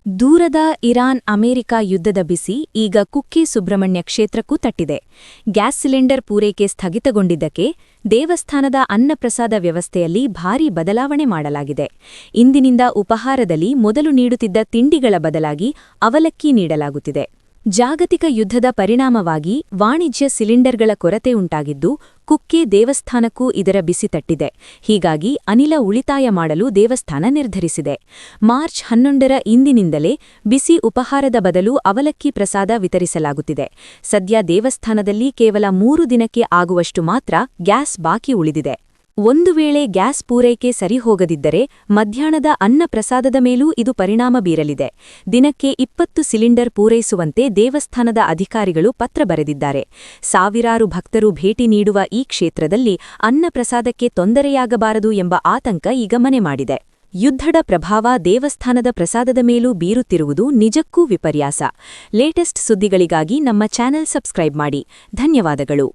ದೂರದ ಇರಾನ್-ಅಮೆರಿಕ ಯುದ್ಧದ ಬಿಸಿ ಈಗ ಕುಕ್ಕೆ ಸುಬ್ರಹ್ಮಣ್ಯ ಕ್ಷೇತ್ರಕ್ಕೂ ತಟ್ಟಿದೆ. ಗ್ಯಾಸ್ ಸಿಲಿಂಡರ್ ಪೂರೈಕೆ ಸ್ಥಗಿತಗೊಂಡಿದ್ದಕ್ಕೆ ದೇವಸ್ಥಾನದ ಅನ್ನಪ್ರಸಾದ ವ್ಯವಸ್ಥೆಯಲ್ಲಿ ಭಾರೀ ಬದಲಾವಣೆ ಮಾಡಲಾಗಿದೆ. ಇಂದಿನಿಂದ ಉಪಹಾರದಲ್ಲಿ ಮೊದಲು ನೀಡುತ್ತಿದ್ದ ತಿಂಡಿಗಳ ಬದಲಾಗಿ ಅವಲಕ್ಕಿ ನೀಡಲಾಗುತ್ತಿದೆ. ಜಾಗತಿಕ ಯುದ್ಧದ ಪರಿಣಾಮವಾಗಿ ವಾಣಿಜ್ಯ ಸಿಲಿಂಡರ್ಗಳ ಕೊರತೆ ಉಂಟಾಗಿದ್ದು, ಕುಕ್ಕೆ ದೇವಸ್ಥಾನಕ್ಕೂ ಇದರ ಬಿಸಿ ತಟ್ಟಿದೆ. ಹೀಗಾಗಿ ಅನಿಲ ಉಳಿತಾಯ ಮಾಡಲು ದೇವಸ್ಥಾನ ನಿರ್ಧರಿಸಿದೆ. ಮಾರ್ಚ್ 11ರ ಇಂದಿನಿಂದಲೇ ಬಿಸಿ ಉಪಹಾರದ ಬದಲು ಅವಲಕ್ಕಿ ಪ್ರಸಾದ ವಿತರಿಸಲಾಗುತ್ತಿದೆ. ಸದ್ಯ ದೇವಸ್ಥಾನದಲ್ಲಿ ಕೇವಲ 3 ದಿನಕ್ಕೆ ಆಗುವಷ್ಟು ಮಾತ್ರ ಗ್ಯಾಸ್ ಬಾಕಿ ಉಳಿದಿದೆ. ಒಂದು ವೇಳೆ ಗ್ಯಾಸ್ ಪೂರೈಕೆ ಸರಿಹೋಗದಿದ್ದರೆ ಮಧ್ಯಾಹ್ನದ ಅನ್ನ ಪ್ರಸಾದದ ಮೇಲೂ ಇದು ಪರಿಣಾಮ ಬೀರಲಿದೆ. ದಿನಕ್ಕೆ 20 ಸಿಲಿಂಡರ್ ಪೂರೈಸುವಂತೆ ದೇವಸ್ಥಾನದ ಅಧಿಕಾರಿಗಳು ಪತ್ರ ಬರೆದಿದ್ದಾರೆ. ಸಾವಿರಾರು ಭಕ್ತರು ಭೇಟಿ ನೀಡುವ ಈ ಕ್ಷೇತ್ರದಲ್ಲಿ ಅನ್ನ ಪ್ರಸಾದಕ್ಕೆ ತೊಂದರೆಯಾಗಬಾರದು ಎಂಬ ಆತಂಕ ಈಗ ಮನೆ ಮಾಡಿದೆ. ಯುದ್ಧದ ಪ್ರಭಾವ ದೇವಸ್ಥಾನದ ಪ್ರಸಾದದ ಮೇಲೂ ಬೀರುತ್ತಿರುವುದು ನಿಜಕ್ಕೂ ವಿಪರ್ಯಾಸ. ಲೇಟೆಸ್ಟ್ ಸುದ್ದಿಗಳಿಗಾಗಿ ನಮ್ಮ ಚಾನೆಲ್ ಸಬ್ಸ್ಕ್ರೈಬ್ ಮಾಡಿ. ಧನ್ಯವಾದಗಳು.